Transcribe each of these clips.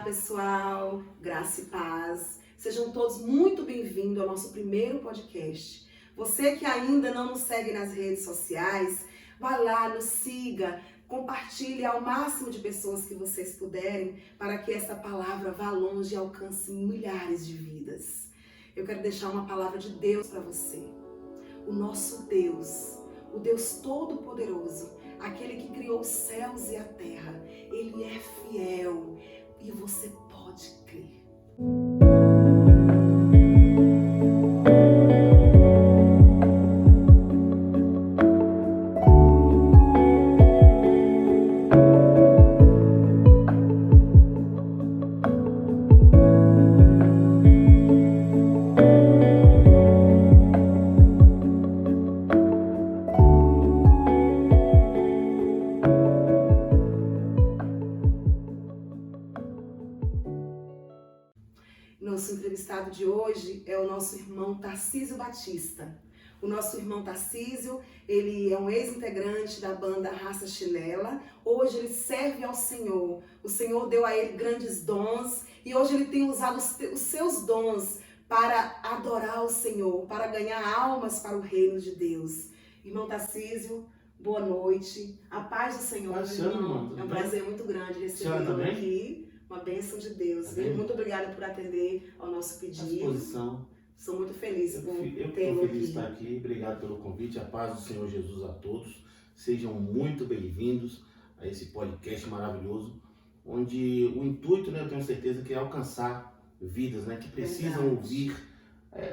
pessoal, graça e paz. Sejam todos muito bem-vindos ao nosso primeiro podcast. Você que ainda não nos segue nas redes sociais, vá lá, nos siga, compartilhe ao máximo de pessoas que vocês puderem para que essa palavra vá longe e alcance milhares de vidas. Eu quero deixar uma palavra de Deus para você. O nosso Deus, o Deus Todo-Poderoso, aquele que criou os céus e a terra, Ele é fiel e você pode crer. Nosso entrevistado de hoje é o nosso irmão Tarcísio Batista. O nosso irmão Tarcísio, ele é um ex-integrante da banda Raça Chinela. Hoje ele serve ao Senhor. O Senhor deu a ele grandes dons e hoje ele tem usado os seus dons para adorar o Senhor, para ganhar almas para o reino de Deus. Irmão Tarcísio, boa noite. A paz do Senhor, irmão. É um prazer muito grande recebê-lo aqui. Uma bênção de Deus. Muito obrigada por atender ao nosso pedido. À disposição. Sou muito feliz por tê-lo aqui. Eu fico feliz de estar aqui. Obrigado pelo convite. A paz do Senhor Jesus a todos. Sejam muito bem-vindos a esse podcast maravilhoso, onde o intuito, eu tenho certeza que é alcançar vidas, que precisam ouvir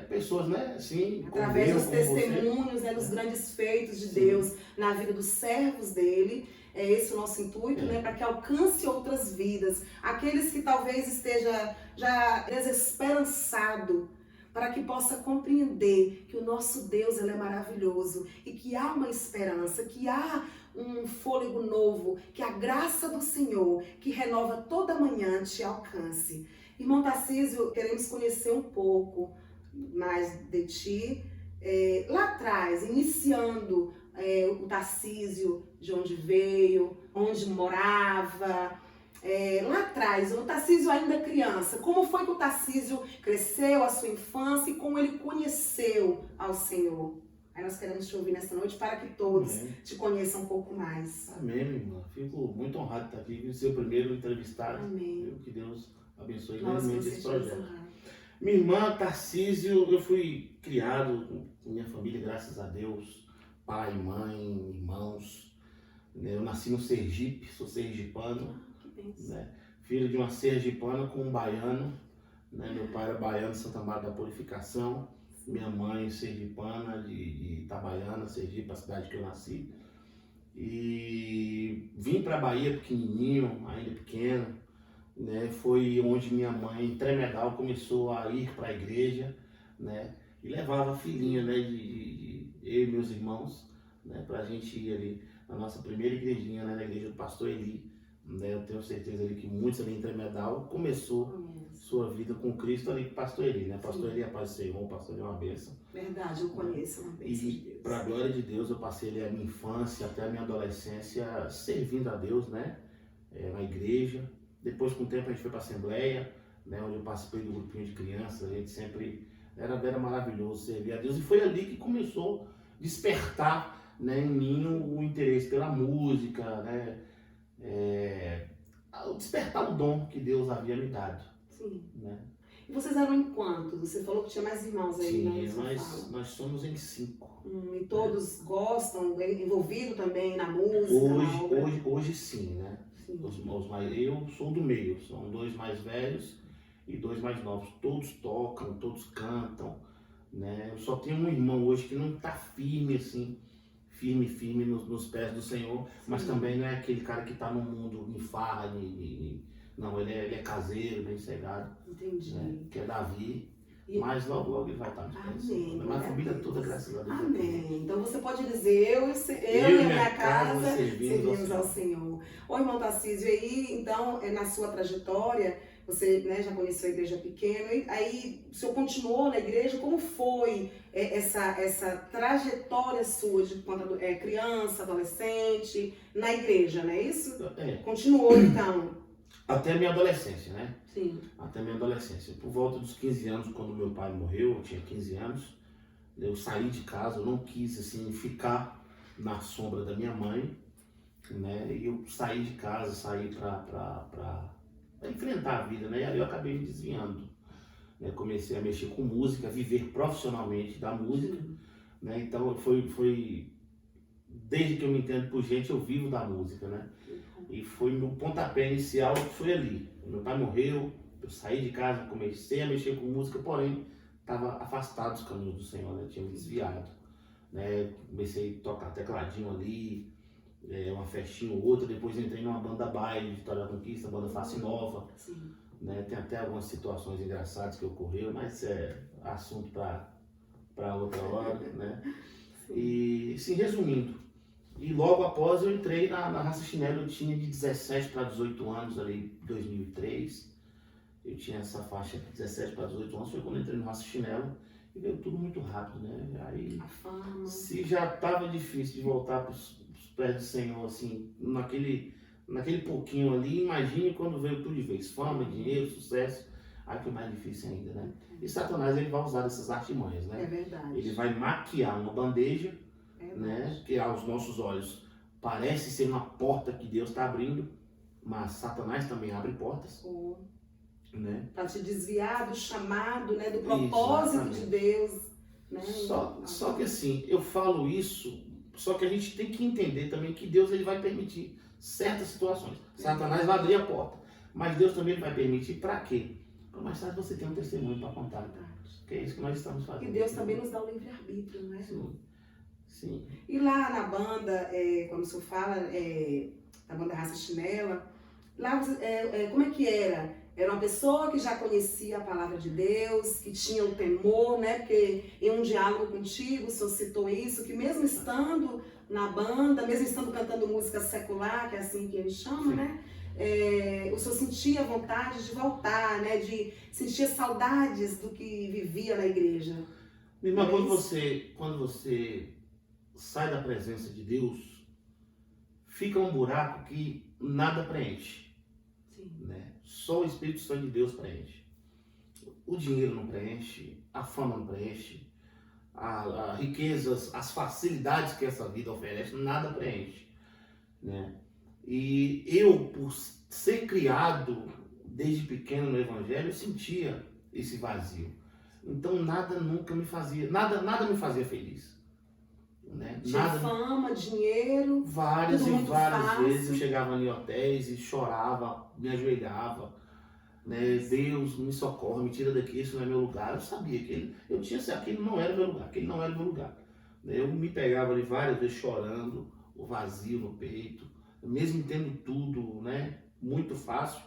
pessoas, assim, através dos testemunhos, dos grandes feitos de Deus na vida dos servos dele. É esse o nosso intuito, para que alcance outras vidas. Aqueles que talvez esteja já desesperançado, para que possa compreender que o nosso Deus ele é maravilhoso e que há uma esperança, que há um fôlego novo, que a graça do Senhor, que renova toda manhã, te alcance. Irmão Tarcísio, queremos conhecer um pouco mais de ti. Lá atrás, iniciando o Tarcísio, de onde veio, onde morava, lá atrás, o Tarcísio ainda criança, como foi que o Tarcísio cresceu, a sua infância e como ele conheceu ao Senhor? Aí nós queremos te ouvir nessa noite para que todos te conheçam um pouco mais. Amém, minha irmã. Fico muito honrado de estar aqui, ser o primeiro entrevistado. Amém. Que Deus abençoe grandemente esse projeto. Honrar. Minha irmã, Tarcísio, eu fui criado com minha família, graças a Deus, pai, mãe, irmãos. Eu nasci no Sergipe, sou sergipano, filho de uma sergipana com um baiano. Meu pai era baiano de Santa Maria da Purificação, minha mãe sergipana de Itabaiana, Sergipe, a cidade que eu nasci. E vim para a Bahia pequenininho, ainda pequeno. Foi onde minha mãe, em Tremedal, começou a ir para a igreja, e levava a filhinha, de eu e meus irmãos, para a gente ir ali na nossa primeira igrejinha, na igreja do pastor Eli. Eu tenho certeza ali que muitos ali em Tremedal começou sua vida com Cristo ali com o pastor Eli, Pastor Eli, a paz do Senhor, o pastor Eli é uma bênção. Verdade, eu conheço, uma bênção de Deus. E para a glória de Deus, eu passei ali a minha infância até a minha adolescência servindo a Deus, na igreja. Depois, com o tempo, a gente foi para a Assembleia, onde eu participei do grupinho de crianças. A gente sempre era maravilhoso servir a Deus. E foi ali que começou a despertar, em mim o interesse pela música, despertar o dom que Deus havia me dado. Sim. E vocês eram em quantos? Você falou que tinha mais irmãos aí, Sim, nós somos em 5. E todos gostam, envolvidos também na música? Hoje sim, eu sou do meio, são 2 mais velhos e 2 mais novos. Todos tocam, todos cantam, Eu só tenho um irmão hoje que não está firme assim, firme nos pés do Senhor, mas também não é aquele cara que está no mundo em farra, não, ele é caseiro, bem cegado. Entendi. Que é Davi. Mas logo ele vai estar nos pés. Amém. Minha família toda, graças a Deus. Amém. Então você pode dizer, eu e a minha casa servimos ao Senhor. Ô irmão Tarcísio, aí então, na sua trajetória, você já conheceu a igreja pequena, e aí o senhor continuou na igreja, como foi essa trajetória sua de quando criança, adolescente, na igreja, não é isso? Continuou então? Até a minha adolescência, né? Sim. Até a minha adolescência. Por volta dos 15 anos, quando meu pai morreu, eu tinha 15 anos, eu saí de casa, eu não quis, assim, ficar na sombra da minha mãe, né? E eu saí de casa, saí para enfrentar a vida, né? E aí eu acabei me desviando, né? Comecei a mexer com música, viver profissionalmente da música, né? Então foi desde que eu me entendo por gente, eu vivo da música, né? E foi no pontapé inicial, foi ali. Meu pai morreu, eu saí de casa, comecei a mexer com música, porém estava afastado dos caminhos do Senhor, né? Tinha me desviado, né? Comecei a tocar tecladinho ali, uma festinha ou outra, depois entrei numa banda baile, Vitória da Conquista, banda Face Nova, né? Tem até algumas situações engraçadas que ocorreram, mas é assunto para outra hora, né? E, assim, resumindo, e logo após eu entrei na Raça Chinelo, eu tinha de 17 para 18 anos, ali em 2003, eu tinha essa faixa de 17 para 18 anos, foi quando eu entrei no Raça Chinelo, e veio tudo muito rápido, né? Aí, A fama. se já estava difícil de voltar para os pés do Senhor, assim, naquele pouquinho ali, imagine quando veio tudo de vez, fama, dinheiro, sucesso, aí foi mais difícil ainda, né? E Satanás, ele vai usar dessas artimanhas, né? É verdade. Ele vai maquiar uma bandeja, né? Que aos nossos olhos parece ser uma porta que Deus está abrindo, mas Satanás também abre portas, né? Para te desviar do chamado, né? Do propósito de Deus, né? Só que assim, eu falo isso, só que a gente tem que entender também que Deus, ele vai permitir certas situações. Satanás vai abrir a porta, mas Deus também vai permitir para quê? Para mais tarde você ter um testemunho para contar. Que é isso que nós estamos fazendo. E Deus também nos dá o livre-arbítrio, não é? Sim. E lá na banda, quando o senhor fala da banda Raça Chinela, lá como é que era? Era uma pessoa que já conhecia a palavra de Deus, que tinha o temor, né? Porque em um diálogo contigo, o senhor citou isso, que mesmo estando na banda, mesmo estando cantando música secular, que é assim que ele chama, né? O senhor sentia vontade de voltar, né? De sentir saudades do que vivia na igreja. Irmã, quando você sai da presença de Deus, fica um buraco que nada preenche. Né? Só o Espírito Santo de Deus preenche. O dinheiro não preenche, a fama não preenche, a riquezas, as facilidades que essa vida oferece, nada preenche. Né? E eu, por ser criado desde pequeno no Evangelho, eu sentia esse vazio. Então nada nunca me fazia, nada me fazia feliz. Né? Tinha fama, dinheiro, várias tudo e muito várias fácil. vezes eu chegava em hotéis e chorava, me ajoelhava, né? Deus me socorre, me tira daqui, isso não é meu lugar. Eu sabia que eu tinha certeza que aquele não era meu lugar, aquele não era meu lugar. Eu me pegava ali várias vezes chorando, o vazio no peito, mesmo tendo tudo, né? Muito fácil,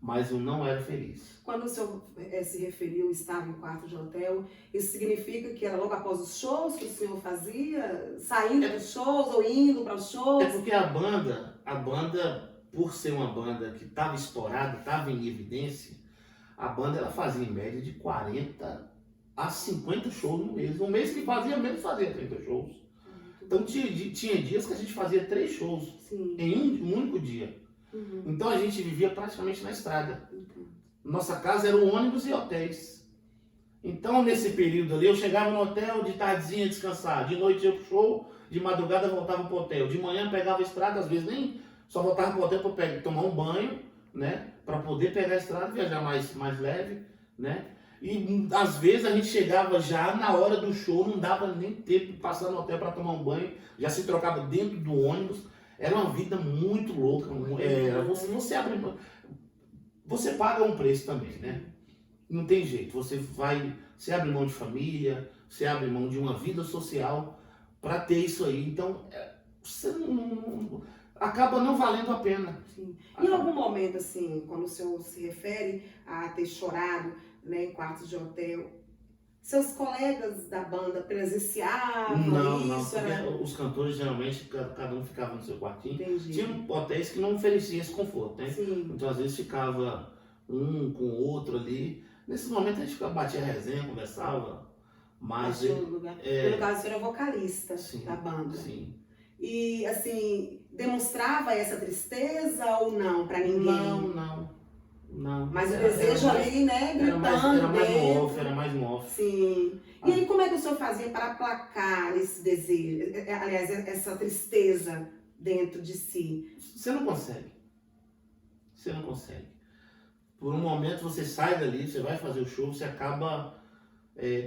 mas eu não era feliz. Quando o senhor se referiu, estava em quarto de hotel, isso significa que era logo após os shows que o senhor fazia? Saindo dos shows ou indo para os shows? É porque a banda, por ser uma banda que estava estourada, estava em evidência, a banda ela fazia em média de 40 a 50 shows no mês. Um mês que fazia menos, fazia 30 shows. Então tinha dias que a gente fazia 3 shows em um único dia. Então a gente vivia praticamente na estrada. Nossa casa era o ônibus e hotéis. Então nesse período ali eu chegava no hotel de tardezinha descansar, de noite ia pro show, de madrugada voltava pro hotel, de manhã pegava a estrada, às vezes nem só voltava pro hotel para tomar um banho, né, para poder pegar a estrada, viajar mais leve, né? E às vezes a gente chegava já na hora do show, não dava nem tempo de passar no hotel para tomar um banho, já se trocava dentro do ônibus. Era uma vida muito louca. Você paga um preço também, né? Não tem jeito. Você abre mão de família, você abre mão de uma vida social para ter isso aí. Então, você acaba não valendo a pena. Sim. Em algum momento, assim, quando o senhor se refere a ter chorado, né, em quartos de hotel, seus colegas da banda presenciavam isso? Os cantores geralmente, cada um ficava no seu quartinho. Entendi. Tinha hotéis que não ofereciam esse conforto, né? Sim. Então às vezes ficava um com o outro ali. Nesse momento a gente batia resenha, conversava. Mas no caso, o senhor é vocalista da banda. Sim. E assim, demonstrava essa tristeza ou não para ninguém? Não. Mas o desejo ali, né, gritando Era mais um off. Sim. E aí como é que o senhor fazia para aplacar esse desejo, aliás, essa tristeza dentro de si? Você não consegue. Por um momento você sai dali, você vai fazer o show, você acaba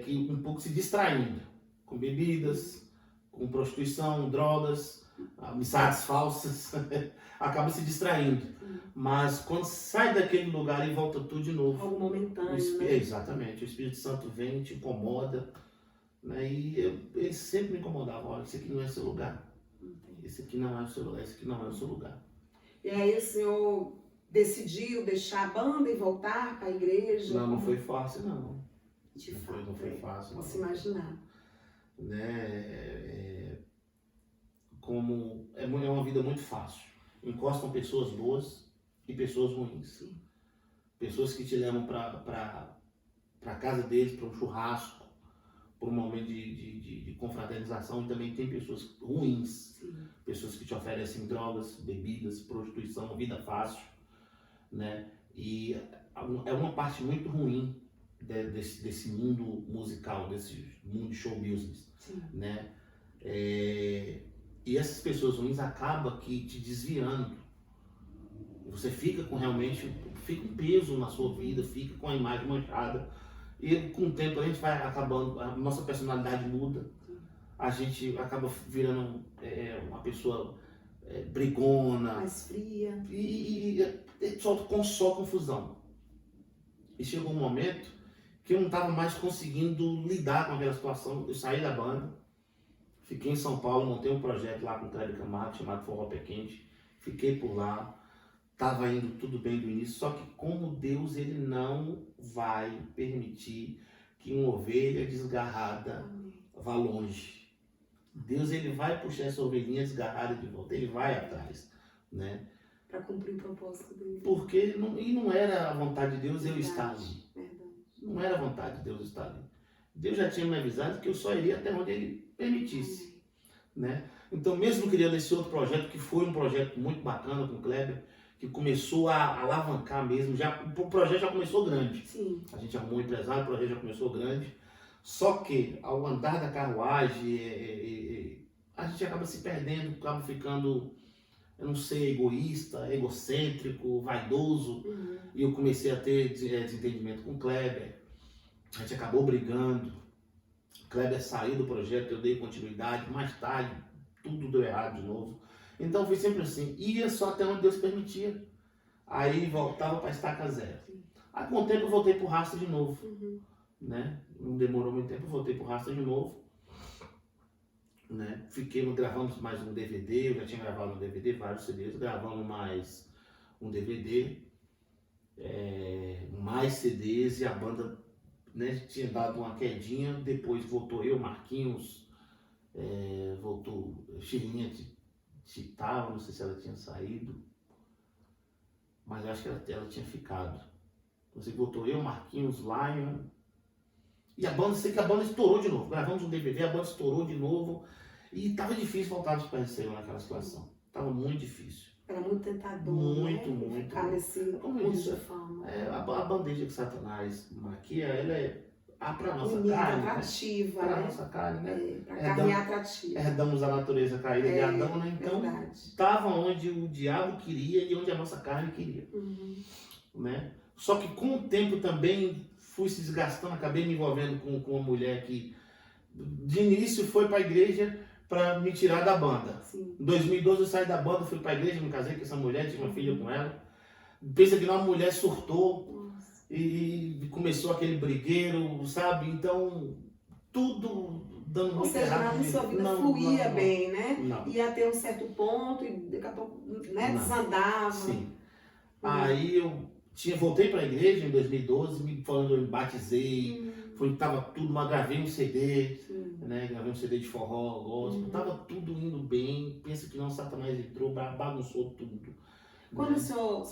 que um pouco se distraindo com bebidas, com prostituição, drogas, amizades falsas, acaba se distraindo. Mas quando sai daquele lugar e volta tudo de novo. Algo momentâneo, né? Exatamente, o Espírito Santo vem, te incomoda, né? E ele sempre me incomodava, olha, esse aqui não é seu lugar. Esse aqui não é o seu lugar, esse aqui não é o seu lugar. E aí o senhor decidiu deixar a banda e voltar para a igreja? Não foi fácil, não. Não foi fácil. Posso imaginar. Né? Como é uma vida muito fácil. Encostam pessoas boas e pessoas ruins. Sim. Pessoas que te levam para casa deles, para um churrasco, para um momento de confraternização. E também tem pessoas ruins. Sim. Pessoas que te oferecem drogas, bebidas, prostituição, vida fácil. Né? E é uma parte muito ruim desse mundo musical, desse mundo de show business. Sim. Né? E essas pessoas ruins acabam que te desviando. Você fica com fica um peso na sua vida, fica com a imagem manchada. E com o tempo a gente vai acabando, a nossa personalidade muda. A gente acaba virando uma pessoa brigona. Mais fria. E só confusão. E chegou um momento que eu não estava mais conseguindo lidar com aquela situação. Eu saí da banda, fiquei em São Paulo, montei um projeto lá com o Kleber Camargo chamado Forró Pé Quente. Fiquei por lá, estava indo tudo bem do início, só que como Deus ele não vai permitir que uma ovelha desgarrada vá longe. Deus ele vai puxar essa ovelhinha desgarrada de volta, ele vai atrás, né? Para cumprir o propósito dele. Porque não era a vontade de Deus eu estar ali. Verdade. Não era a vontade de Deus estar ali. Deus já tinha me avisado que eu só iria até onde ele permitisse. Né? Então, mesmo criando esse outro projeto, que foi um projeto muito bacana com o Kleber, que começou a alavancar mesmo, o projeto já começou grande. Sim. A gente arrumou um empresário, o projeto já começou grande. Só que, ao andar da carruagem, a gente acaba se perdendo, acaba ficando, eu não sei, egoísta, egocêntrico, vaidoso. E eu comecei a ter desentendimento com o Kleber. A gente acabou brigando. O Kleber saiu do projeto, eu dei continuidade. Mais tarde, tudo deu errado de novo. Então foi sempre assim. Ia só até onde Deus permitia. Aí voltava para estaca zero. Aí com o tempo eu voltei pro rastro de novo. Né? Não demorou muito tempo, eu voltei pro rastro de novo. Né? Gravamos mais um DVD, eu já tinha gravado um DVD, vários CDs, gravamos mais um DVD, mais CDs, e a banda, né, tinha dado uma quedinha. Depois voltou eu, Marquinhos, voltou Chirinha, tava, não sei se ela tinha saído, mas eu acho que ela tinha ficado. Você voltou eu, Marquinhos, Lion, e a banda, sei que a banda estourou de novo. Gravamos um DVD, a banda estourou de novo. E tava difícil voltar dos pés do Senhor naquela situação. Tava muito difícil. Era muito tentador, muito, né? muito. Ficar nesse mundo de fama. A bandeja que Satanás maquia, ela é pra nossa bonita, carne. atrativa, Pra né? nossa carne, né? Pra carne atrativa. Herdamos a natureza caída de Adão, né? Então, estava onde o diabo queria e onde a nossa carne queria. Né? Só que com o tempo também fui se desgastando, acabei me envolvendo com uma mulher que de início foi para a igreja para me tirar da banda. Sim. Em 2012 eu saí da banda, fui para a igreja, me casei com essa mulher, tive uma filha com ela. Pensa que uma mulher surtou e começou aquele brigueiro, sabe? Então, tudo dando muito errado. Ou seja, sua vida fluía bem, né? Não. Ia até um certo ponto e daqui a pouco, né, desandava. Sim. Aí eu voltei para a igreja em 2012, falando, eu me batizei, tava tudo, gravei um CD, né? Gravei um CD de forró, gospel, tava tudo indo bem. Pensa que não, Satanás entrou, bagunçou tudo. Quando o senhor,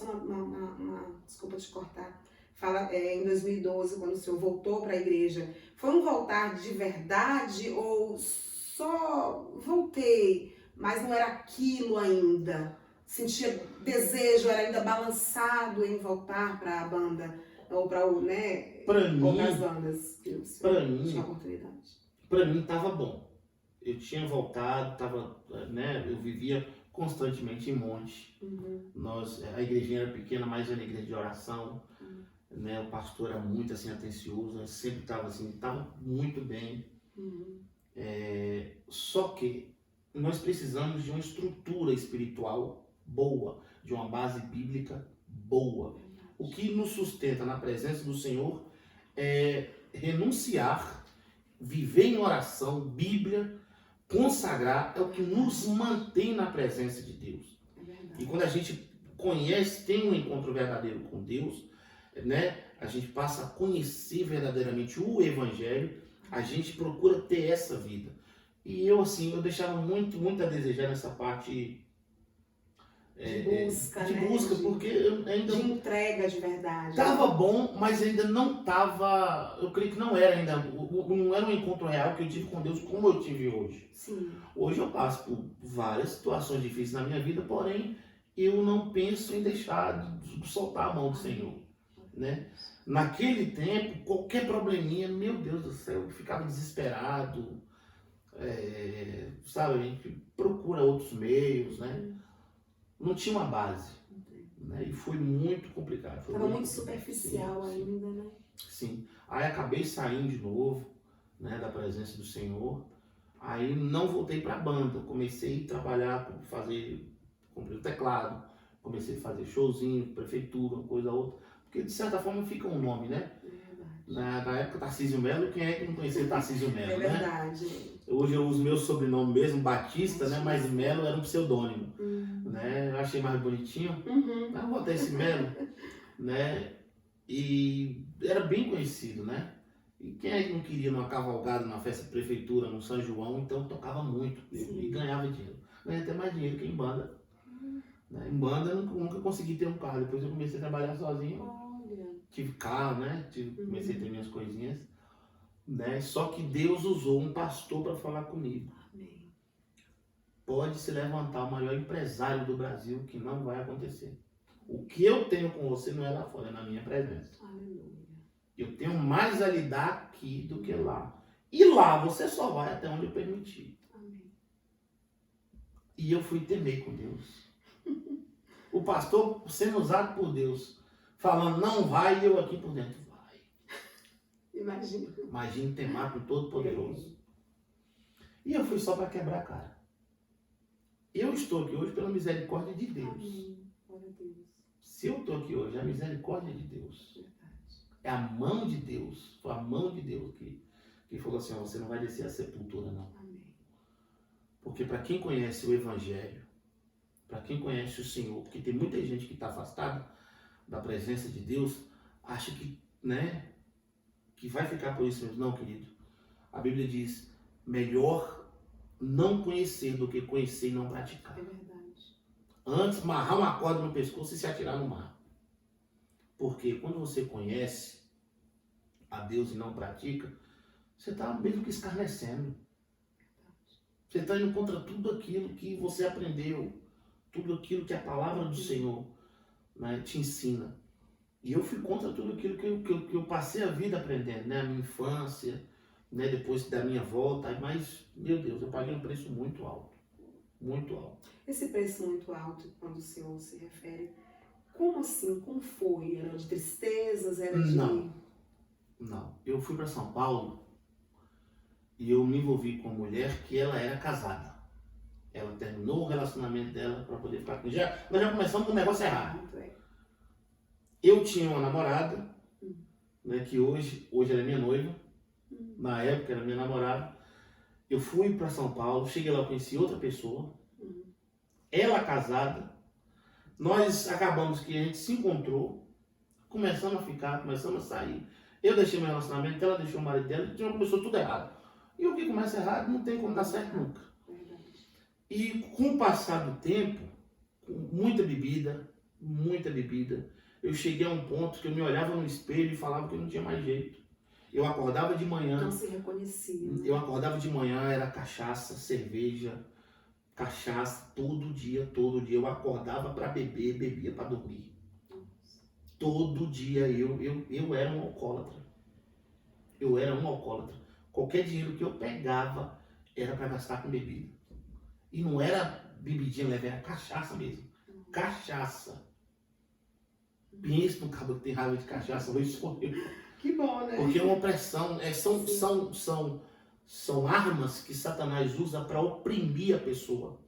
desculpa te cortar, fala em 2012, quando o senhor voltou para a igreja, foi um voltar de verdade ou só voltei mas não era aquilo ainda. Sentia desejo, era ainda balançado em voltar para a banda, ou para o, né? Para Ou para as mim, bandas que o para senhor tinha mim, oportunidade. para mim tava bom. Eu tinha voltado, tava, né? Eu vivia constantemente em Monte. A igrejinha era pequena, mas era uma igreja de oração, né? O pastor era muito assim atencioso, sempre estava assim, tava muito bem. Só que nós precisamos de uma estrutura espiritual boa, de uma base bíblica boa. O que nos sustenta na presença do Senhor é renunciar, viver em oração, Bíblia, consagrar, é o que nos mantém na presença de Deus. E quando a gente conhece, tem um encontro verdadeiro com Deus, né? A gente passa a conhecer verdadeiramente o Evangelho, a gente procura ter essa vida. E eu, assim, eu deixava muito a desejar nessa parte De busca, de né? busca, porque eu ainda De entrega de verdade. tava bom, mas ainda não tava, eu creio que não era ainda, não era um encontro real que eu tive com Deus como eu tive hoje. Sim. Hoje eu passo por várias situações difíceis na minha vida, porém eu não penso em deixar de soltar a mão do Senhor, né? Naquele tempo, qualquer probleminha, meu Deus do céu, eu ficava desesperado, sabe? A gente procura outros meios, né? Não tinha uma base, né? E foi muito complicado. Estava muito superficial ainda, né? Sim. Aí acabei saindo de novo, né, da presença do Senhor. Aí não voltei para a banda. Comecei a trabalhar, comprei o teclado, comecei a fazer showzinho, prefeitura, uma coisa ou outra. Porque de certa forma fica um nome, né? Na época Tarcísio Melo, quem é que não conhecia Tarcísio Melo, né? É verdade. Hoje eu uso meu sobrenome mesmo, Batista, né? Mas Melo era um pseudônimo, né? Eu achei mais bonitinho. Mas botei esse Melo, né? E era bem conhecido, né? E quem é que não queria numa cavalgada, numa festa de prefeitura, no São João, então tocava muito e ganhava dinheiro. Ganhei até mais dinheiro que em banda. Né? Em banda eu nunca consegui ter um carro, depois eu comecei a trabalhar sozinho. Olha. Tive carro, né? Comecei a ter minhas coisinhas. Né? Só que Deus usou um pastor para falar comigo. Amém. Pode se levantar o maior empresário do Brasil, que não vai acontecer. O que eu tenho com você não é lá fora, é na minha presença. Aleluia. Eu tenho mais a lhe dar aqui do que lá. E lá você só vai até onde eu permitir. Amém. E eu fui temer com Deus. O pastor sendo usado por Deus, falando não vai, e eu aqui por dentro, vai. Imagina. Imagina temar com o Todo-Poderoso. E eu fui só para quebrar a cara. Eu estou aqui hoje pela misericórdia de Deus. Amém. Glória a Deus. Se eu estou aqui hoje, é a misericórdia de Deus. Verdade. É a mão de Deus. Foi a mão de Deus que falou assim, ó, você não vai descer a sepultura, não. Amém. Porque para quem conhece o Evangelho, para quem conhece o Senhor, porque tem muita gente que está afastada da presença de Deus, acha que, né, que vai ficar por isso mesmo. Não, querido. A Bíblia diz, melhor não conhecer do que conhecer e não praticar. É verdade. Antes, amarrar uma corda no pescoço e se atirar no mar. Porque quando você conhece a Deus e não pratica, você está mesmo que escarnecendo. Você está indo contra tudo aquilo que você aprendeu, tudo aquilo que a palavra do Senhor, né, te ensina. E eu fui contra tudo aquilo que eu passei a vida aprendendo, né, a minha infância, né, depois da minha volta. Mas, meu Deus, eu paguei um preço muito alto. Muito alto. Esse preço muito alto, quando o senhor se refere, como assim? Como foi? Era de tristezas? Era de... Não. Eu fui para São Paulo e eu me envolvi com uma mulher que ela era casada. Ela terminou o relacionamento dela para poder ficar comigo. Nós já começamos com um negócio errado. Eu tinha uma namorada, né, que hoje ela é minha noiva. Na época era minha namorada. Eu fui para São Paulo, cheguei lá, eu conheci outra pessoa. Ela casada. Nós acabamos que a gente se encontrou, começamos a ficar, começamos a sair. Eu deixei meu relacionamento, ela deixou o marido dela, então começou tudo errado. E o que começa errado não tem como dar certo nunca. E com o passar do tempo, com muita bebida, eu cheguei a um ponto que eu me olhava no espelho e falava que eu não tinha mais jeito. Eu acordava de manhã. Não se reconhecia. Né? Eu acordava de manhã, era cachaça, cerveja, cachaça todo dia, todo dia. Eu acordava para beber, bebia para dormir. Todo dia eu era um alcoólatra. Eu era um alcoólatra. Qualquer dinheiro que eu pegava era para gastar com bebida. E não era bebidinha leve, era cachaça mesmo. Cachaça. Pensa no cabo que tem raiva de cachaça, hoje sou eu. Que bom, né? Porque é uma opressão, são armas que Satanás usa para oprimir a pessoa.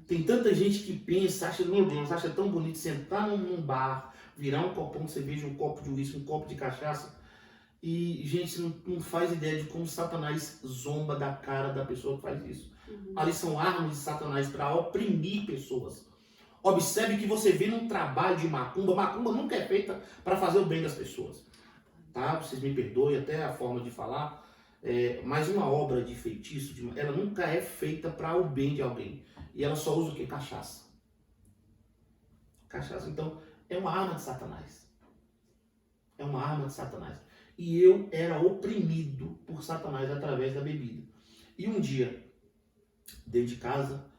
Tem tanta gente que pensa, acha, meu Deus, acha tão bonito sentar num bar, virar um copão de cerveja, um copo de uísque, um copo de cachaça. E, gente, não faz ideia de como Satanás zomba da cara da pessoa que faz isso. Ali são armas de Satanás para oprimir pessoas. Observe que você vê num trabalho de macumba. Macumba nunca é feita para fazer o bem das pessoas. Tá? Vocês me perdoem até a forma de falar. Mas uma obra de feitiço, ela nunca é feita para o bem de alguém. E ela só usa o quê? Cachaça. Cachaça, então, é uma arma de Satanás. É uma arma de Satanás. E eu era oprimido por Satanás através da bebida. E um dia, dentro de casa,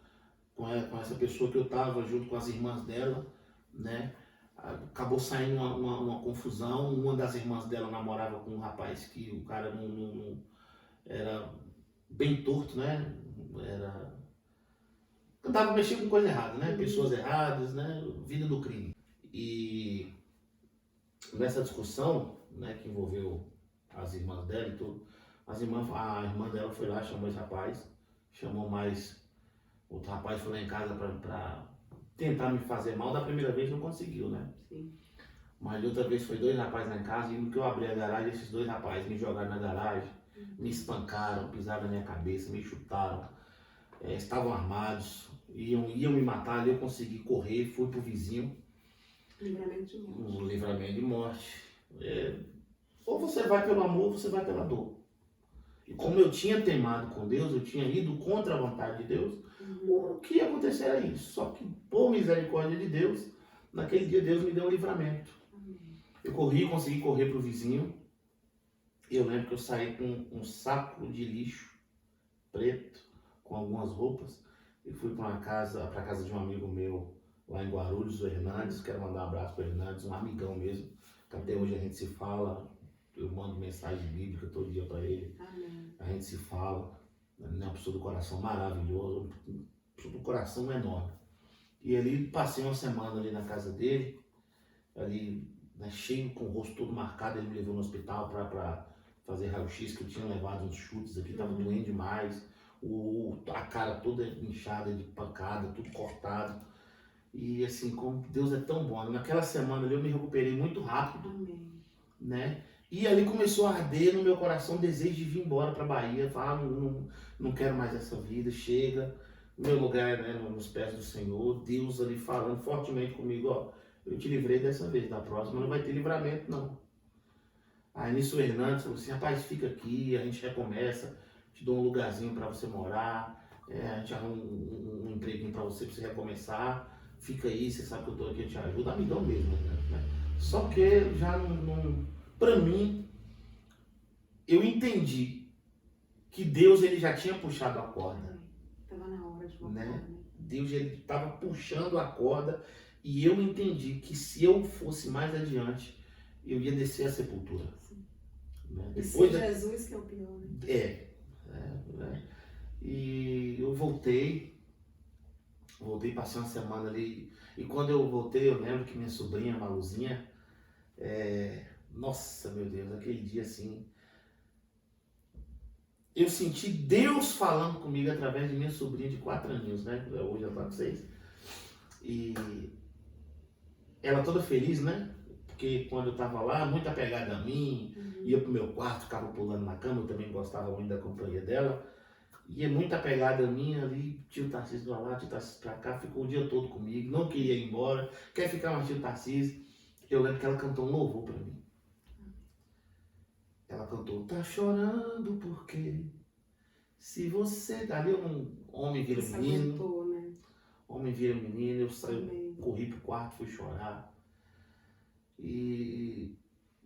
com essa pessoa que eu estava, junto com as irmãs dela, né? Acabou saindo uma confusão. Uma das irmãs dela namorava com um rapaz que o cara não era bem torto, né? Tava mexendo com coisa errada, né? Pessoas erradas, né? Vida do crime. E nessa discussão, né, que envolveu as irmãs dela e tudo, a irmã dela foi lá, chamou esse rapaz, chamou mais outro rapaz, foi lá em casa pra tentar me fazer mal. Da primeira vez não conseguiu, né? Sim. Mas de outra vez foi 2 rapazes lá em casa, e no que eu abri a garagem, esses 2 rapazes me jogaram na garagem, me espancaram, pisaram na minha cabeça, me chutaram, estavam armados, iam me matar. Ali eu consegui correr, fui pro vizinho. Livramento de morte. Um livramento de morte. Ou você vai pelo amor, ou você vai pela dor. E como eu tinha temado com Deus, eu tinha ido contra a vontade de Deus, o que ia acontecer era isso. Só que, por misericórdia de Deus, naquele dia Deus me deu um livramento. Eu consegui correr pro vizinho. Eu lembro que eu saí com um saco de lixo preto, com algumas roupas, e fui para casa de um amigo meu, lá em Guarulhos, o Hernandes. Quero mandar um abraço para o Hernandes, um amigão mesmo, que até hoje a gente se fala. Eu mando mensagem bíblica todo dia para ele. Amém. A gente se fala. É uma pessoa do coração maravilhoso, uma pessoa do coração enorme. E ali passei uma semana ali na casa dele, ali, né, cheio, com o rosto todo marcado. Ele me levou no hospital para fazer raio-x, que eu tinha levado uns chutes aqui, estava doendo demais. A cara toda inchada de pancada, tudo cortado. E assim, como Deus é tão bom. Naquela semana ali eu me recuperei muito rápido. Amém. Né? E ali começou a arder no meu coração o desejo de vir embora para Bahia. Falar, não quero mais essa vida, chega. Meu lugar, né, nos pés do Senhor. Deus ali falando fortemente comigo, ó, eu te livrei dessa vez, da próxima não vai ter livramento não. Aí nisso o Hernandes falou assim, rapaz, fica aqui, a gente recomeça, te dou um lugarzinho para você morar, a gente arruma um empreguinho para você recomeçar, fica aí, você sabe que eu tô aqui, eu te ajudo, amigão mesmo, né? Só que já para mim, eu entendi que Deus ele já tinha puxado a corda. Estava na hora de voltar, né? Deus ele estava puxando a corda, e eu entendi que se eu fosse mais adiante, eu ia descer a sepultura. Né? Depois Jesus que é o pior, né? Né? E eu voltei, passei uma semana ali, e quando eu voltei, eu lembro que minha sobrinha, Maluzinha, nossa, meu Deus, aquele dia assim, eu senti Deus falando comigo através de minha sobrinha de 4 aninhos, né? Hoje ela está com 6. E ela toda feliz, né? Porque quando eu estava lá, muito apegada a mim, ia pro meu quarto, ficava pulando na cama, eu também gostava muito da companhia dela. Ia muito apegada a mim ali, tio Tarcísio pra lá, tio Tarcísio pra cá, ficou o dia todo comigo, não queria ir embora, quer ficar mais tio Tarcísio. Eu lembro que ela cantou um louvor pra mim. Ela cantou, tá chorando porque se você... Ali um homem vira menino, Aguentou, né? homem vira menino, eu saí, corri pro quarto, fui chorar. E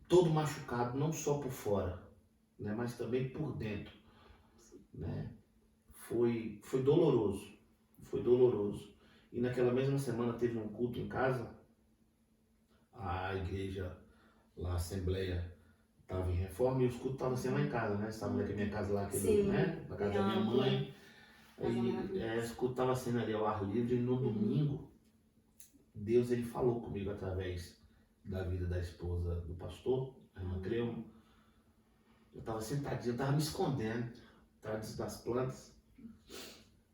todo machucado, não só por fora, né, mas também por dentro, né? Foi doloroso, foi doloroso. E naquela mesma semana teve um culto em casa, a igreja, lá, a Assembleia, estava em reforma e os cultos estavam sendo lá em casa, né? Estava na minha casa lá, né? Na casa da minha mãe. Aí os cultos estavam sendo ali ao ar livre e no domingo, Deus ele falou comigo através da vida da esposa do pastor, a irmã Creu. Eu estava sentadinho, eu estava me escondendo atrás das plantas.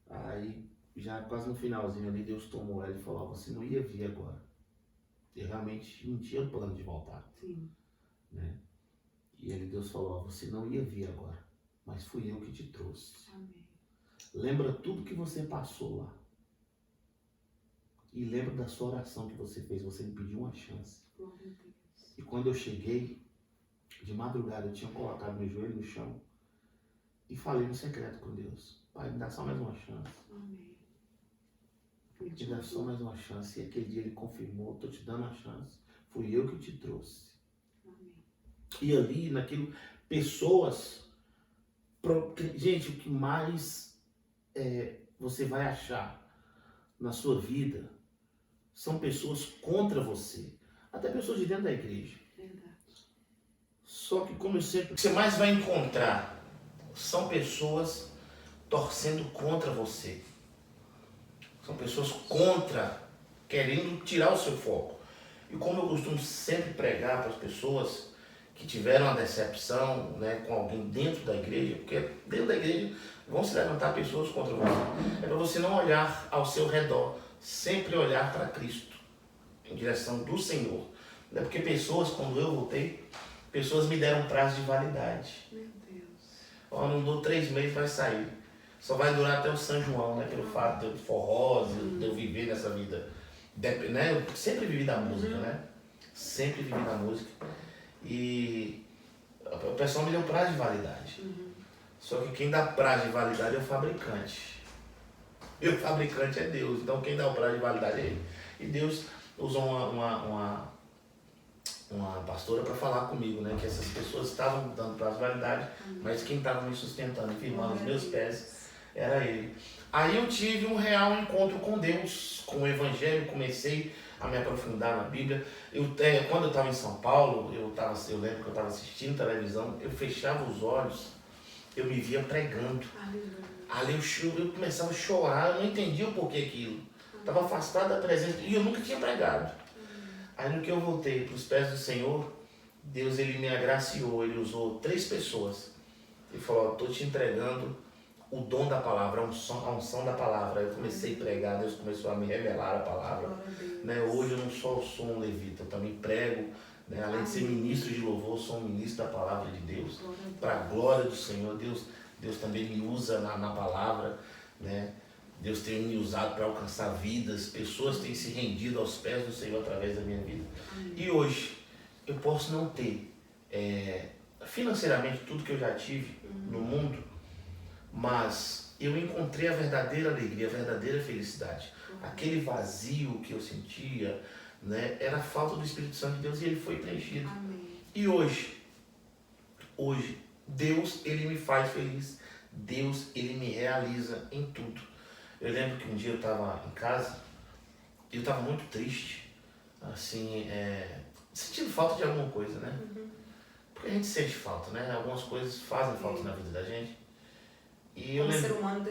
Aí, já quase no finalzinho ali, Deus tomou ela e falou: você não ia vir agora. Eu realmente não tinha plano de voltar. Sim. Né? E ele, Deus falou: você não ia vir agora, mas fui eu que te trouxe. Amém. Lembra tudo que você passou lá. E lembra da sua oração que você fez, você me pediu uma chance. Glória a Deus. E quando eu cheguei, de madrugada, eu tinha colocado meu joelho no chão e falei no secreto com Deus: Pai, me dá só mais uma chance. Amém. Me dá só mais uma chance. E aquele dia ele confirmou: estou te dando a chance. Fui eu que te trouxe. Amém. E ali, naquilo, pessoas... Gente, o que mais você vai achar na sua vida são pessoas contra você. Até pessoas de dentro da igreja. Verdade. Só que, como eu sempre... O que você mais vai encontrar são pessoas torcendo contra você. São pessoas contra, querendo tirar o seu foco. E como eu costumo sempre pregar para as pessoas que tiveram uma decepção, né, com alguém dentro da igreja, porque dentro da igreja vão se levantar pessoas contra você. É para você não olhar ao seu redor, sempre olhar para Cristo, em direção do Senhor. É porque pessoas, quando eu voltei, pessoas me deram prazo de validade. Meu Deus. Ó, não dou 3 meses, vai sair. Só vai durar até o São João, né? Pelo fato de eu forró, de eu viver nessa vida. Né? Eu sempre vivi da música, né? Sempre vivi da música. E o pessoal me deu prazo de validade. Só que quem dá prazo de validade é o fabricante. E o fabricante é Deus. Então quem dá o prazo de validade é ele. E Deus usou uma pastora para falar comigo, né? Que essas pessoas estavam dando prazo de validade, mas quem estava me sustentando, firmando os meus pés, era ele. Aí eu tive um real encontro com Deus, com o Evangelho, comecei a me aprofundar na Bíblia. Quando eu estava em São Paulo, eu lembro que eu estava assistindo televisão, eu fechava os olhos, eu me via pregando. Ali eu começava a chorar, eu não entendia o porquê aquilo. Estava afastado da presença, e eu nunca tinha pregado. Aí no que eu voltei para os pés do Senhor, Deus ele me agraciou, ele usou 3 pessoas. Ele falou: estou te entregando o dom da palavra, a unção da palavra. Aí eu comecei a pregar, Deus começou a me revelar a palavra. Né? Hoje eu não só sou um levita, eu também prego. Né? Além de ser ministro de louvor, sou um ministro da palavra de Deus. Para a glória do Senhor, Deus também me usa na palavra. Né? Deus tem me usado para alcançar vidas, pessoas têm se rendido aos pés do Senhor através da minha vida. E hoje, eu posso não ter financeiramente tudo que eu já tive no mundo, mas eu encontrei a verdadeira alegria, a verdadeira felicidade. Aquele vazio que eu sentia, né, era a falta do Espírito Santo de Deus e ele foi preenchido. E hoje, Deus, ele me faz feliz. Deus, ele me realiza em tudo. Eu lembro que um dia eu estava em casa e eu estava muito triste, assim, sentindo falta de alguma coisa, né? Porque a gente sente falta, né? Algumas coisas fazem falta na vida da gente. E eu Como lembro... ser humano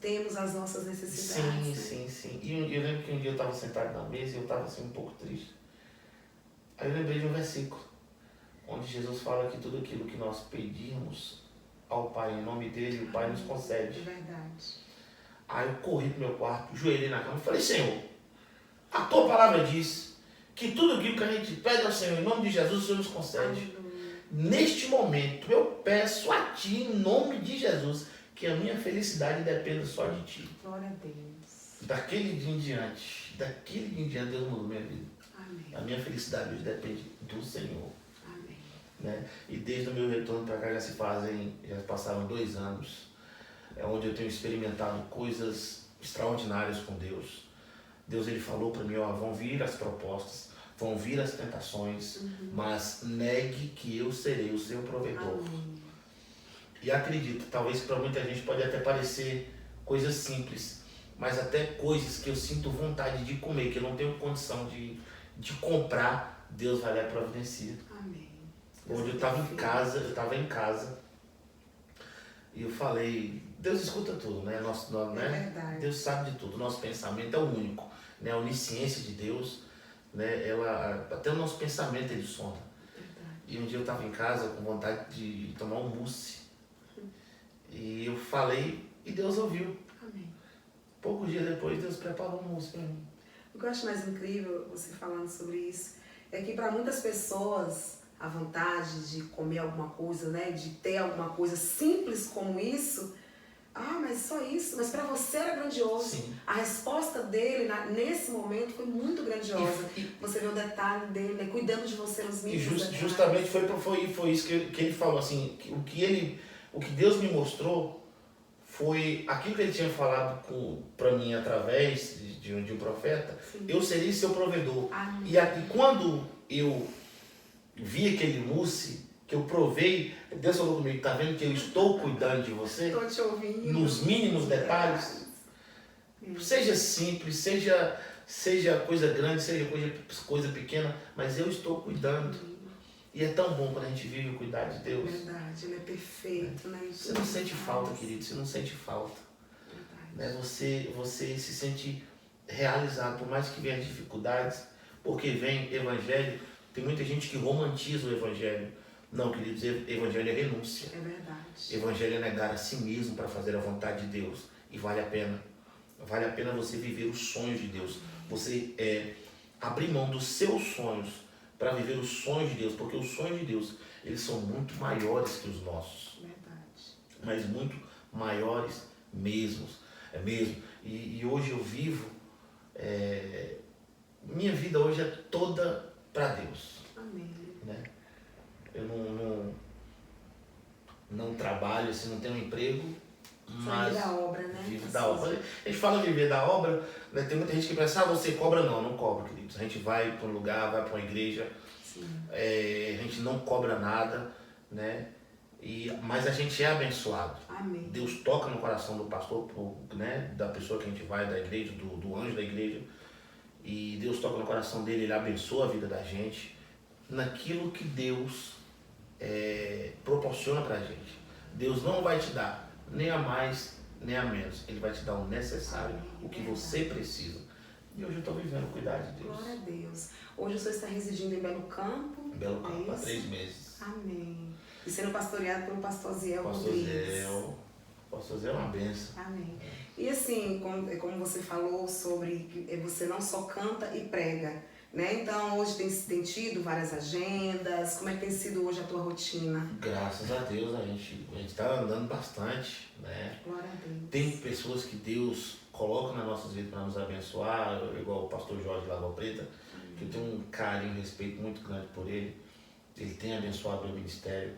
temos as nossas necessidades. Sim. E eu lembro que um dia eu estava sentado na mesa e eu estava assim um pouco triste. Aí eu lembrei de um versículo, onde Jesus fala que tudo aquilo que nós pedimos ao Pai, em nome dele, o Pai nos concede. É verdade. Aí eu corri pro meu quarto, joelhei na cama e falei: Senhor, a tua palavra diz que tudo aquilo que a gente pede ao Senhor, em nome de Jesus, o Senhor nos concede. Neste momento, eu peço a Ti, em nome de Jesus, que a minha felicidade dependa só de Ti. Glória a Deus. Daquele dia em diante, Deus mudou minha vida. Amém. A minha felicidade hoje depende do Senhor. Amém. Né? E desde o meu retorno para cá já passaram 2 anos, onde eu tenho experimentado coisas extraordinárias com Deus. Deus ele falou para mim: vão vir as propostas, vão vir as tentações, mas negue que eu serei o seu provedor. Amém. E acredito, talvez para muita gente pode até parecer coisas simples, mas até coisas que eu sinto vontade de comer, que eu não tenho condição de comprar, Deus vai lá e providencia. Amém. Onde eu estava em casa, e eu falei, Deus escuta tudo, né? É verdade. Deus sabe de tudo, nosso pensamento é o único, né? A onisciência de Deus, né? Até o nosso pensamento ele sonda. Verdade. E um dia eu estava em casa com vontade de tomar um mousse, e eu falei, e Deus ouviu. Amém. Poucos dias depois, Deus preparou um mousse para mim. O que eu acho mais incrível, você falando sobre isso, é que para muitas pessoas a vontade de comer alguma coisa, né, de ter alguma coisa simples como isso, mas só isso, mas para você era grandioso. Sim. A resposta dele nesse momento foi muito grandiosa. Você vê o detalhe dele, né, cuidando de você nos mínimos detalhes. Justamente foi isso que ele falou, assim, o que Deus me mostrou foi aquilo que ele tinha falado para mim através de um profeta. Sim. Eu seria seu provedor. E quando eu vi aquele mousse, que eu provei, Deus falou comigo, tá vendo que eu estou cuidando de você? Estou te ouvindo. Nos mínimos detalhes. Seja simples, seja coisa grande, seja coisa pequena, mas eu estou cuidando. E é tão bom quando a gente vive o cuidar de Deus. Verdade, ele é perfeito, né? Você não sente falta, querido, você não sente falta. Né? Você se sente realizado, por mais que venham as dificuldades, porque vem evangelho. Tem muita gente que romantiza o evangelho. Não, queridos, evangelho é renúncia. É verdade. Evangelho é negar a si mesmo para fazer a vontade de Deus. E vale a pena. Vale a pena você viver os sonhos de Deus. Você abrir mão dos seus sonhos para viver os sonhos de Deus, porque os sonhos de Deus, eles são muito maiores que os nossos. Verdade. Mas muito maiores mesmo. E hoje eu vivo, minha vida hoje é toda para Deus. Amém. Né? Eu não trabalho, assim, não tenho um emprego, mas da obra, né? Vivo da obra. A gente fala viver da obra, né? Tem muita gente que pensa, você cobra? Não cobra, queridos. A gente vai para um lugar, vai para uma igreja, a gente não cobra nada, né? Mas a gente é abençoado. Amém. Deus toca no coração do pastor, né? Da pessoa que a gente vai, da igreja, do anjo da igreja, e Deus toca no coração dele, ele abençoa a vida da gente naquilo que Deus proporciona pra gente. Deus não vai te dar nem a mais, nem a menos. Ele vai te dar o necessário, o que você precisa. E hoje eu estou vivendo cuidar de Deus. Glória a Deus. Hoje o senhor está residindo em Belo Campo. Belo Campo, há 3 meses. Amém. E sendo pastoreado pelo pastor Ziel Rodrigues. Pastor Ziel é uma bênção. Amém. E assim, como você falou sobre que você não só canta e prega, né? Então hoje tem tido várias agendas. Como é que tem sido hoje a tua rotina? Graças a Deus a gente está andando bastante, né? Glória a Deus. Tem pessoas que Deus coloca nas nossas vidas para nos abençoar, igual o pastor Jorge Lagoa Preta, que eu tenho um carinho e respeito muito grande por ele. Ele tem abençoado meu ministério.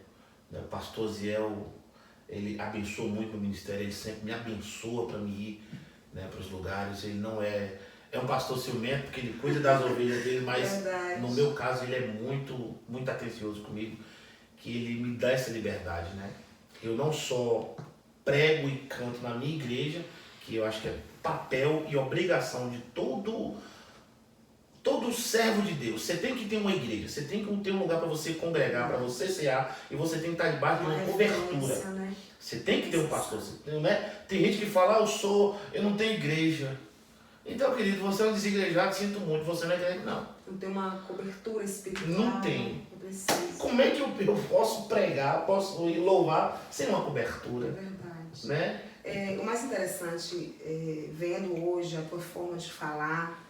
O pastor Ziel, ele abençoa muito meu ministério, ele sempre me abençoa para me ir, né, para os lugares. Ele não é um pastor ciumento, porque ele cuida das ovelhas dele, mas no meu caso ele é muito, muito atencioso comigo, que ele me dá essa liberdade, né? Eu não só prego e canto na minha igreja, que eu acho que é papel e obrigação de todo servo de Deus. Você tem que ter uma igreja, você tem que ter um lugar para você congregar, para você cear, e você tem que estar debaixo de uma cobertura. Né? Você tem que ter um pastor. Né? Tem gente que fala, eu não tenho igreja. Então, querido, você é um desigrejado, sinto muito, você não é crente, não. Não tem uma cobertura espiritual. Não tem. Como é que eu posso pregar, posso ir louvar sem uma cobertura? É verdade. Né? O mais interessante, vendo hoje a tua forma de falar,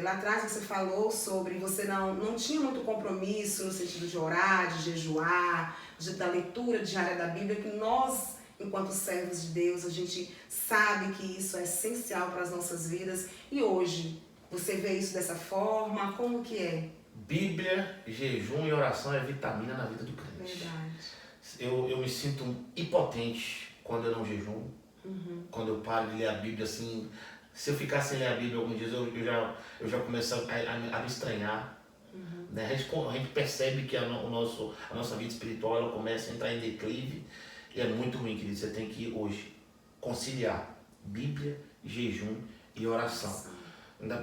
lá atrás você falou sobre você não tinha muito compromisso no sentido de orar, de jejuar, da leitura diária da Bíblia, que nós, enquanto servos de Deus, a gente sabe que isso é essencial para as nossas vidas. E hoje, você vê isso dessa forma? Como que é? Bíblia, jejum e oração é vitamina na vida do crente. Verdade. Eu me sinto impotente quando eu não jejuo, quando eu paro de ler a Bíblia assim. Se eu ficar sem ler a Bíblia alguns dias, eu já começo a me estranhar. Né? A gente percebe que a nossa vida espiritual ela começa a entrar em declive. E é muito ruim, querido. Você tem que hoje conciliar Bíblia jejum e oração.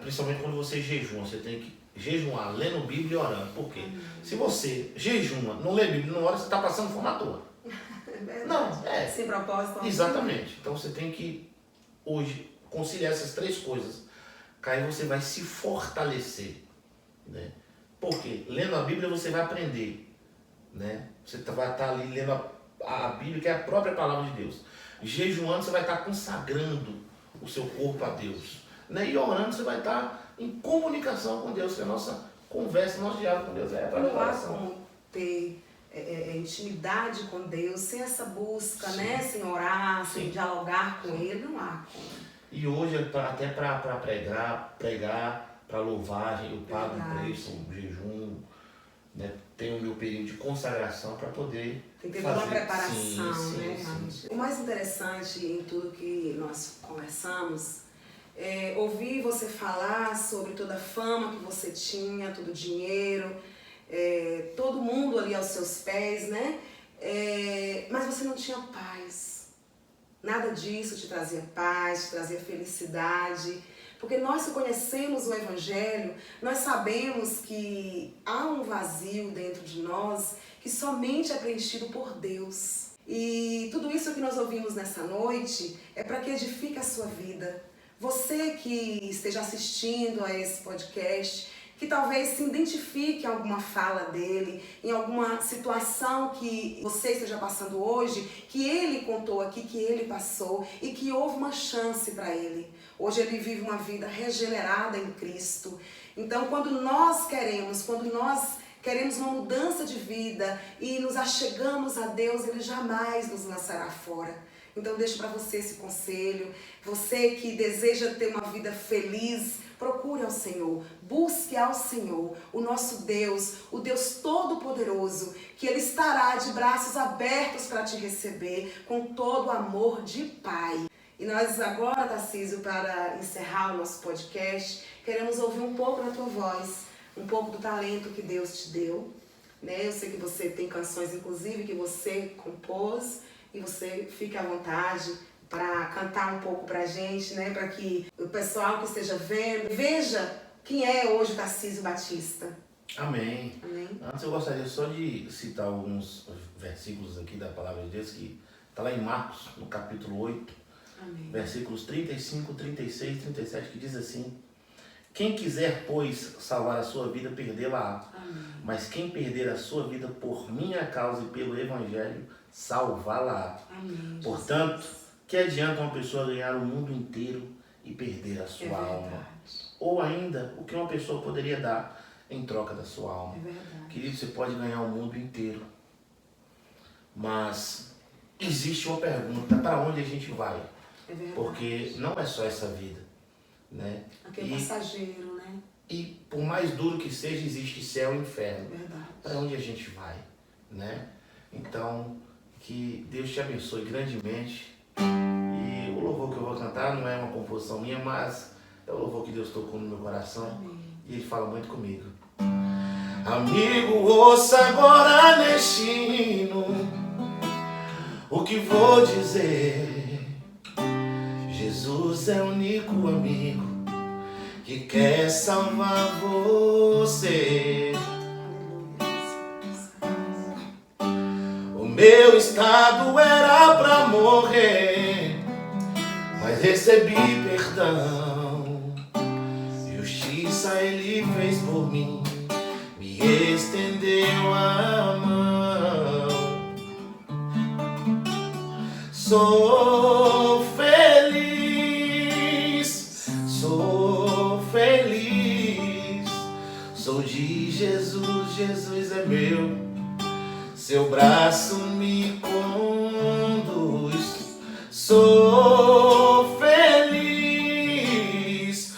Principalmente quando você jejuma, você tem que jejuar, lendo Bíblia e orando. Por quê? Se você jejuma, não lê Bíblia, não ora, você está passando fome à toa. Não, sem propósito. Exatamente. Então você tem que, hoje, conciliar essas três coisas. Que aí você vai se fortalecer. Né? Por quê? Lendo a Bíblia você vai aprender. Né? Você vai estar ali lendo a Bíblia, que é a própria palavra de Deus. Jejuando, você vai estar consagrando o seu corpo a Deus. Né? E orando, você vai estar em comunicação com Deus, que a nossa conversa, nosso diálogo com Deus é para não há como ter intimidade com Deus sem essa busca, né? Sem orar, sem dialogar com Ele, não há como. E hoje, até para pregar, para louvagem, eu pago um preço, um jejum, né? Tenho o meu período de consagração para poder tem que ter toda uma preparação, né? Sim. O mais interessante em tudo que nós conversamos é ouvir você falar sobre toda a fama que você tinha, todo o dinheiro, todo mundo ali aos seus pés, né? Mas você não tinha paz. Nada disso te trazia paz, te trazia felicidade. Porque nós que conhecemos o Evangelho, nós sabemos que há um vazio dentro de nós que somente é preenchido por Deus. E tudo isso que nós ouvimos nessa noite é para que edifique a sua vida. Você que esteja assistindo a esse podcast, que talvez se identifique em alguma fala dele, em alguma situação que você esteja passando hoje, que ele contou aqui, que ele passou e que houve uma chance para ele. Hoje ele vive uma vida regenerada em Cristo. Então, quando nós queremos uma mudança de vida e nos achegamos a Deus, Ele jamais nos lançará fora. Então, deixo para você esse conselho. Você que deseja ter uma vida feliz, procure ao Senhor, busque ao Senhor, o nosso Deus, o Deus Todo-Poderoso, que Ele estará de braços abertos para te receber com todo o amor de Pai. E nós agora, Tarcísio, para encerrar o nosso podcast, queremos ouvir um pouco da tua voz, um pouco do talento que Deus te deu. Né? Eu sei que você tem canções, inclusive, que você compôs, e você fique à vontade para cantar um pouco para a gente, né? Para que o pessoal que esteja vendo veja quem é hoje o Tarcísio Batista. Amém. Amém. Antes eu gostaria só de citar alguns versículos aqui da palavra de Deus, que está lá em Marcos, no capítulo 8, Amém. Versículos 35, 36, 37, que diz assim: quem quiser, pois, salvar a sua vida, perdê-la-á. Mas quem perder a sua vida por minha causa e pelo Evangelho, salvá-la-á. Portanto, que adianta uma pessoa ganhar o mundo inteiro e perder a sua alma? Ou ainda, o que uma pessoa poderia dar em troca da sua alma? Querido, você pode ganhar o mundo inteiro. Mas existe uma pergunta: para onde a gente vai? Porque não é só essa vida. Né? Aquele passageiro, né? E por mais duro que seja, existe céu e inferno. Para onde a gente vai, né? Então, que Deus te abençoe grandemente. E o louvor que eu vou cantar não é uma composição minha, mas é o louvor que Deus tocou no meu coração. Amém. E Ele fala muito comigo. Amigo, ouça agora neste hino o que vou dizer. Jesus é o único amigo que quer salvar você. O meu estado era pra morrer, mas recebi perdão. Justiça Ele fez por mim, me estendeu a mão. Sou feliz, sou de Jesus, Jesus é meu, seu braço me conduz. Sou feliz,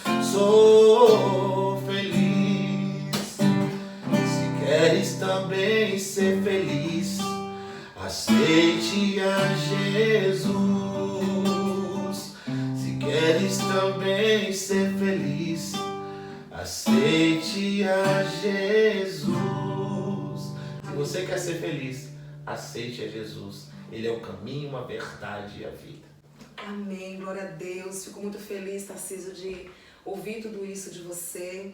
se queres também ser feliz, aceite a Jesus. Se queres também ser feliz, aceite a Jesus. Se você quer ser feliz, aceite a Jesus. Ele é o caminho, a verdade e a vida. Amém, glória a Deus. Fico muito feliz, Tarcísio, de ouvir tudo isso de você.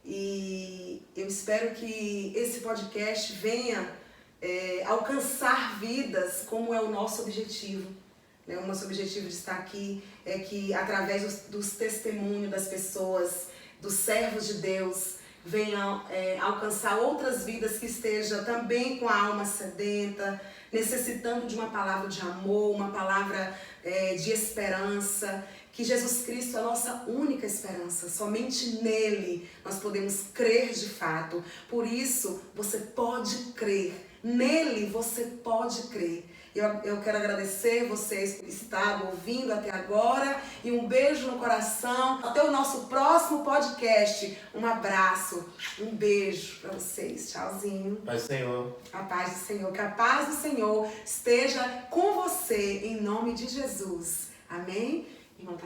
E eu espero que esse podcast venha alcançar vidas, como é o nosso objetivo. O nosso objetivo de estar aqui é que, através dos testemunhos das pessoas, dos servos de Deus, venham alcançar outras vidas que estejam também com a alma sedenta, necessitando de uma palavra de amor, uma palavra de esperança, que Jesus Cristo é a nossa única esperança. Somente nele nós podemos crer de fato. Por isso, você pode crer. Nele você pode crer. Eu quero agradecer vocês por estar ouvindo até agora e um beijo no coração. Até o nosso próximo podcast. Um abraço, um beijo para vocês. Tchauzinho. Paz do Senhor. A paz do Senhor. Que a paz do Senhor esteja com você em nome de Jesus. Amém? Irmão, tá...